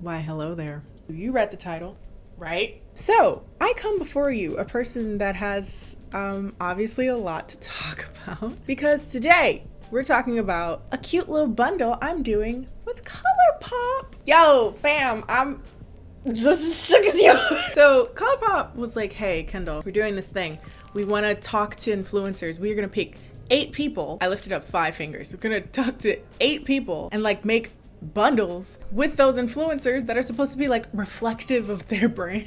Why, hello there. You read the title, right? So, I come before you, a person that has obviously a lot to talk about, because today we're talking about a cute little bundle I'm doing with ColourPop. Yo, fam, I'm just as shook as you. So ColourPop was like, hey, Kendall, we're doing this thing. We want to talk to influencers. We are going to pick 8 people. I lifted up 5 fingers. We're going to talk to 8 people and like make bundles with those influencers that are supposed to be like reflective of their brand.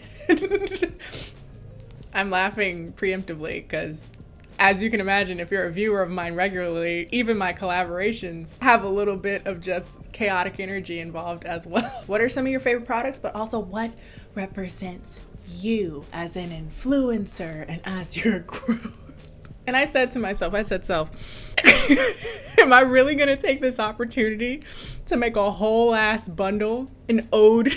I'm laughing preemptively because, as you can imagine, if you're a viewer of mine regularly, even my collaborations have a little bit of just chaotic energy involved as well. What are some of your favorite products, but also what represents you as an influencer and as your growth? And I said to myself, am I really gonna take this opportunity to make a whole ass bundle, an ode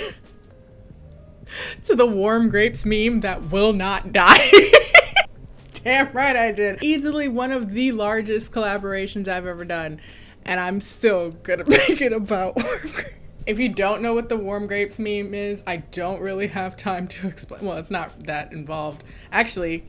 to the warm grapes meme that will not die? Damn right I did. Easily one of the largest collaborations I've ever done, and I'm still gonna make it about warm grapes. If you don't know what the warm grapes meme is, I don't really have time to explain. Well, it's not that involved. Actually,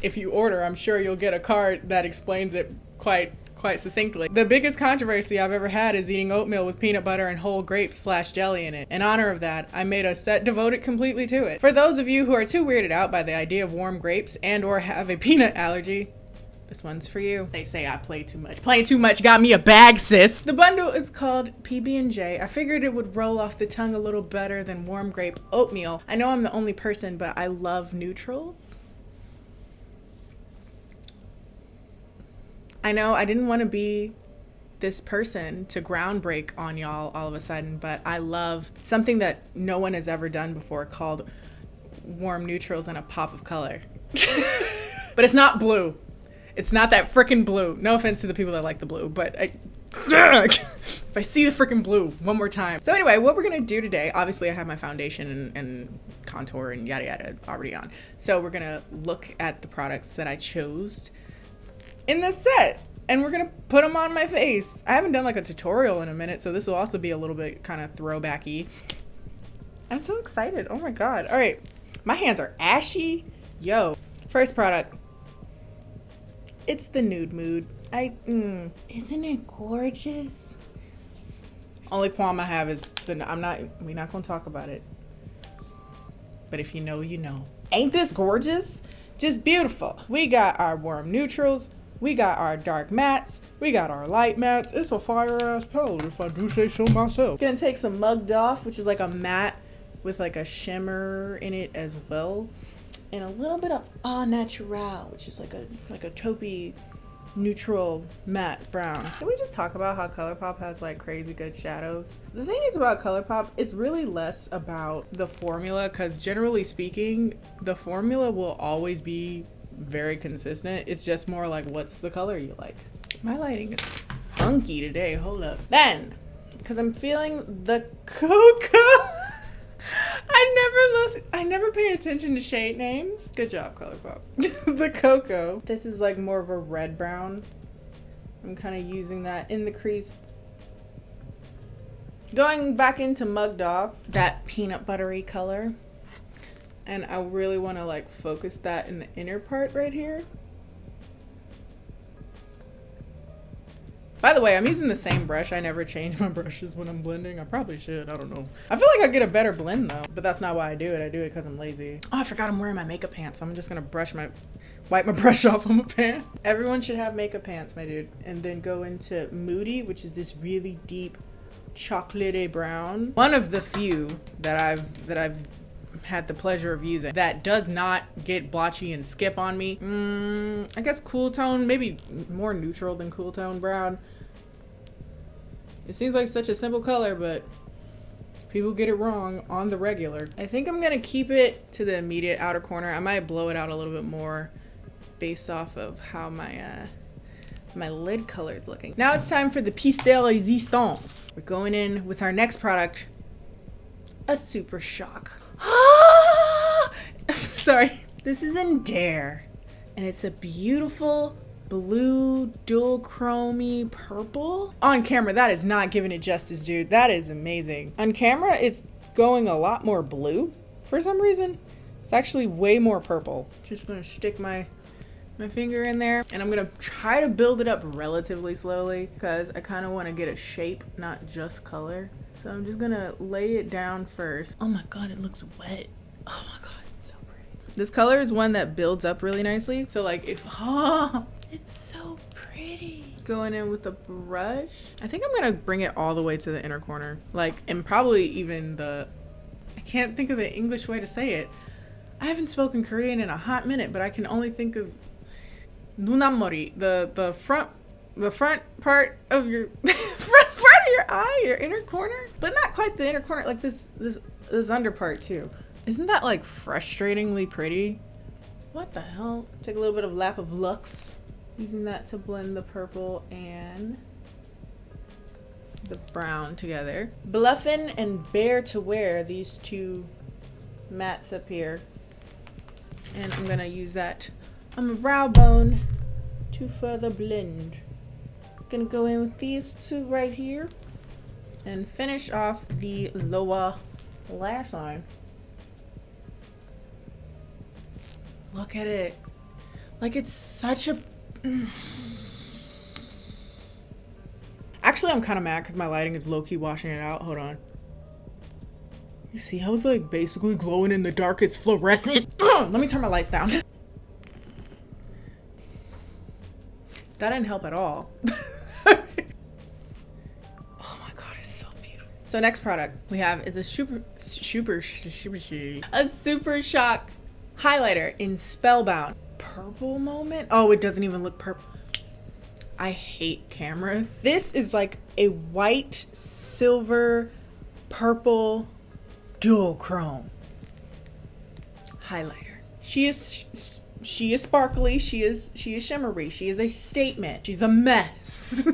if you order, I'm sure you'll get a card that explains it quite succinctly. The biggest controversy I've ever had is eating oatmeal with peanut butter and whole grapes / jelly in it. In honor of that, I made a set devoted completely to it. For those of you who are too weirded out by the idea of warm grapes and or have a peanut allergy, this one's for you. They say I play too much. Playing too much got me a bag, sis. The bundle is called PB&J. I figured it would roll off the tongue a little better than warm grape oatmeal. I know I'm the only person, but I love neutrals. I know I didn't want to be this person to ground break on y'all all of a sudden, but I love something that no one has ever done before called warm neutrals and a pop of color. But it's not blue. It's not that frickin' blue. No offense to the people that like the blue, but if I see the frickin' blue one more time. So anyway, what we're gonna do today, obviously I have my foundation and contour and yada yada already on. So we're gonna look at the products that I chose in this set, and we're gonna put them on my face. I haven't done like a tutorial in a minute, so this will also be a little bit kind of throwbacky. I'm so excited. Oh my god. All right, my hands are ashy. Yo, first product, it's the Nude Mood. Isn't it gorgeous? Only qualm I have is we're not gonna talk about it, but if you know, you know. Ain't this gorgeous? Just beautiful. We got our warm neutrals, we got our dark mattes, we got our light mattes. It's a fire ass palette if I do say so myself. Gonna take some Mugged Off, which is like a matte with like a shimmer in it as well, and a little bit of Au Naturel, which is like a taupey neutral matte brown. Can we just talk about how ColourPop has like crazy good shadows? The thing is about ColourPop, it's really less about the formula, because generally speaking, the formula will always be very consistent. It's just more like, what's the color you like? My lighting is funky today. Hold up. Then, because I'm feeling the cocoa. I never pay attention to shade names. Good job, ColourPop. The cocoa. This is like more of a red brown. I'm kind of using that in the crease. Going back into Mugged Off, that peanut buttery color. And I really want to like focus that in the inner part right here. By the way, I'm using the same brush. I never change my brushes when I'm blending. I probably should. I don't know. I feel like I get a better blend though, but that's not why I do it. I do it because I'm lazy. Oh, I forgot I'm wearing my makeup pants, so I'm just gonna wipe my brush off on my pants. Everyone should have makeup pants, my dude. And then go into Moody, which is this really deep chocolatey brown. One of the few that I've had the pleasure of using that does not get blotchy and skip on me. I guess cool tone, maybe more neutral than cool tone brown. It seems like such a simple color, but people get it wrong on the regular. I think I'm gonna keep it to the immediate outer corner. I might blow it out a little bit more based off of how my my lid color is looking. Now it's time for the pièce de résistance. We're going in with our next product, a Super Shock. Sorry. This is in Dare, and it's a beautiful blue dual chromey purple. On camera, that is not giving it justice, dude. That is amazing. On camera, it's going a lot more blue for some reason. It's actually way more purple. Just gonna stick my finger in there, and I'm gonna try to build it up relatively slowly because I kind of want to get a shape, not just color. So I'm just gonna lay it down first. Oh my god, it looks wet. Oh my god, it's so pretty. This color is one that builds up really nicely. So like if, oh, it's so pretty. Going in with a brush. I think I'm gonna bring it all the way to the inner corner. Like, and probably even the, I can't think of the English way to say it. I haven't spoken Korean in a hot minute, but I can only think of 눈앞머리, the front part of your front part of your eye, your inner corner, but not quite the inner corner, like this under part too. Isn't that like frustratingly pretty? What the hell? Take a little bit of Lap of Lux, using that to blend the purple and the brown together. Bluffin' and Bare to Wear, these two mattes up here, and I'm gonna use that on my brow bone to further blend. Gonna go in with these two right here and finish off the lower lash line. Look at it. Like, it's such a... Actually, I'm kind of mad because my lighting is low-key washing it out. Hold on. You see how it's like basically glowing in the dark? It's fluorescent. Let me turn my lights down. That didn't help at all. Oh my god, it's so beautiful. So next product we have is a super shock highlighter in Spellbound. Purple moment. Oh, it doesn't even look purple. I hate cameras. This is like a white, silver, purple duochrome highlighter. She is sparkly, she is shimmery, she is a statement, she's a mess.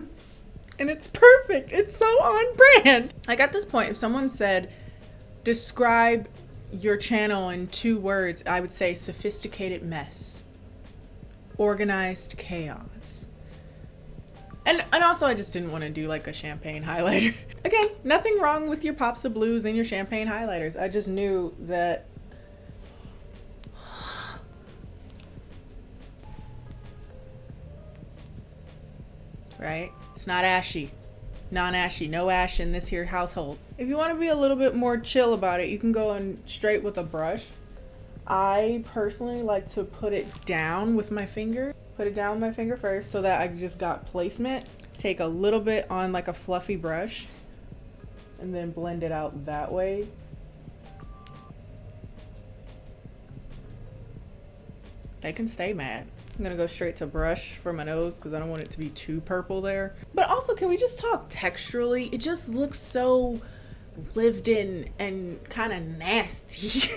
And it's perfect. It's so on brand. Like, at this point, if someone said describe your channel in 2 words, I would say sophisticated mess, organized chaos. And also, I just didn't want to do like a champagne highlighter. Again, nothing wrong with your pops of blues and your champagne highlighters. I just knew that right? It's not ashy. Non-ashy. No ash in this here household. If you want to be a little bit more chill about it, you can go in straight with a brush. I personally like to put it down with my finger. Put it down with my finger first so that I just got placement. Take a little bit on like a fluffy brush and then blend it out that way. They can stay matte. I'm gonna go straight to brush for my nose because I don't want it to be too purple there. But also, can we just talk texturally? It just looks so lived in and kind of nasty.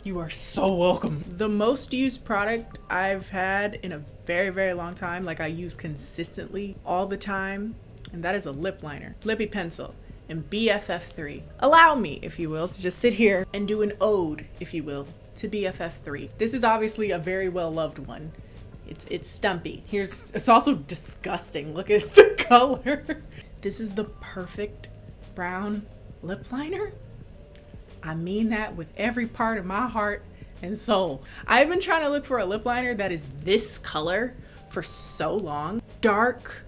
You are so welcome. The most used product I've had in a very, very long time, like I use consistently all the time, and that is a lip liner, lippy pencil, and BFF3. Allow me, if you will, to just sit here and do an ode, if you will, to BFF3. This is obviously a very well-loved one. It's stumpy. It's also disgusting. Look at the color. This is the perfect brown lip liner. I mean that with every part of my heart and soul. I've been trying to look for a lip liner that is this color for so long. Dark,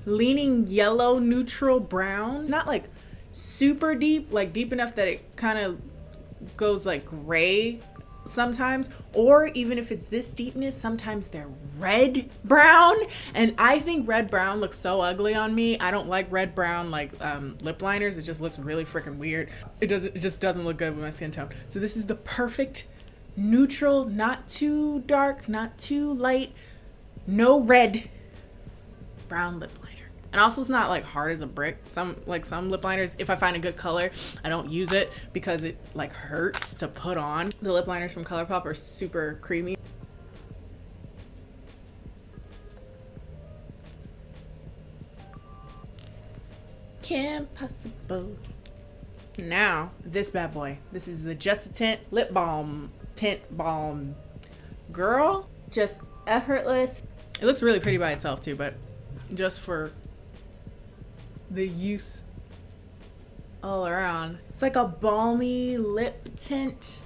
leaning yellow, neutral brown. Not like super deep, like deep enough that it kind of goes like gray sometimes, or even if it's this deepness, sometimes they're red brown, and I think red brown looks so ugly on me. I don't like red brown like lip liners. It just looks really freaking weird. It just doesn't look good with my skin tone. So this is the perfect neutral, not too dark, not too light, no red brown lip liner. And also, it's not like hard as a brick. Some lip liners, if I find a good color, I don't use it because it like hurts to put on. The lip liners from ColourPop are super creamy. Kim Possible. Now, this bad boy. This is the Just a Tint Lip Balm Tint Balm. Girl, just effortless. It looks really pretty by itself too, but just for the use all around. It's like a balmy lip tint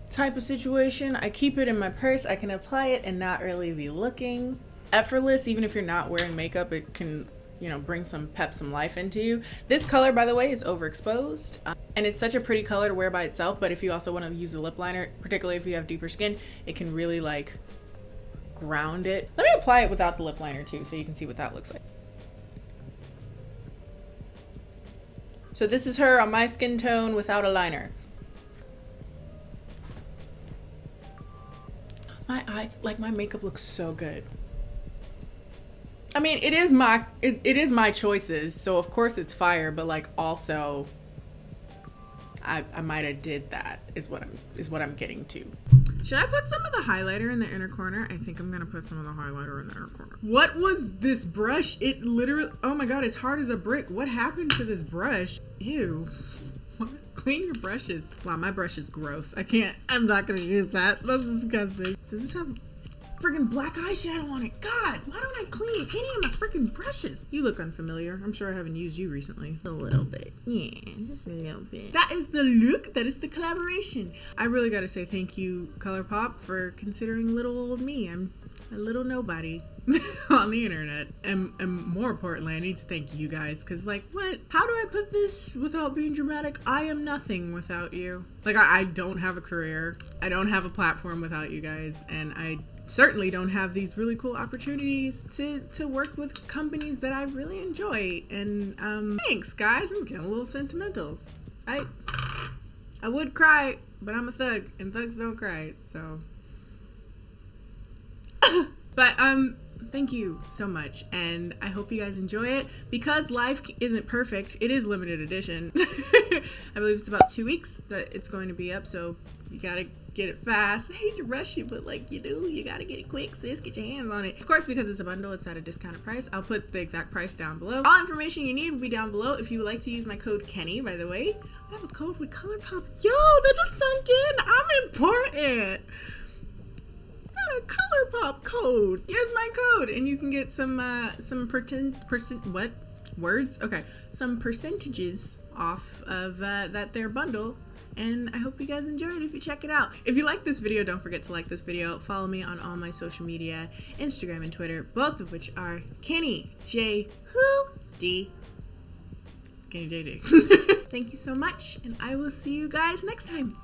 type of situation. I keep it in my purse. I can apply it and not really be looking. Effortless, even if you're not wearing makeup, it can, you know, bring some pep, some life into you. This color, by the way, is overexposed. And it's such a pretty color to wear by itself, but if you also want to use a lip liner, particularly if you have deeper skin, it can really like ground it. Let me apply it without the lip liner too, so you can see what that looks like. So this is her on my skin tone without a liner. My eyes, like my makeup looks so good. I mean, it is my choices, so of course it's fire, but like also I might have did that is what I'm getting to. Should I put some of the highlighter in the inner corner? I think I'm gonna put some of the highlighter in the inner corner. What was this brush? It literally, oh my god, it's hard as a brick. What happened to this brush? Ew. Clean your brushes. Wow, my brush is gross. I'm not gonna use that. That's disgusting. Does this have friggin' black eyeshadow on it? God, why don't I clean any of my friggin' brushes? You look unfamiliar. I'm sure I haven't used you recently. A little bit. Yeah, just a little bit. That is the look. That is the collaboration. I really gotta say thank you, ColourPop, for considering little old me. I'm a little nobody on the internet. And more importantly, I need to thank you guys, because like, what? How do I put this without being dramatic? I am nothing without you. Like, I don't have a career. I don't have a platform without you guys, and I certainly don't have these really cool opportunities to work with companies that I really enjoy. And thanks guys. I'm getting a little sentimental. I would cry, but I'm a thug and thugs don't cry, so but thank you so much, and I hope you guys enjoy it. Because life isn't perfect, it is limited edition. I believe it's about 2 weeks that it's going to be up, so you gotta get it fast. I hate to rush you, but like you do, you gotta get it quick, sis. Get your hands on it. Of course, because it's a bundle, it's at a discounted price. I'll put the exact price down below. All information you need will be down below. If you would like to use my code Kennie, by the way, I have a code with ColourPop. Yo, that just sunk in. I'm important. A ColourPop code. Use my code and you can get some percentages off of that their bundle. And I hope you guys enjoy it if you check it out. If you like this video, don't forget to like this video. Follow me on all my social media, Instagram and Twitter, both of which are KennieJD. KennieJD. Thank you so much, and I will see you guys next time.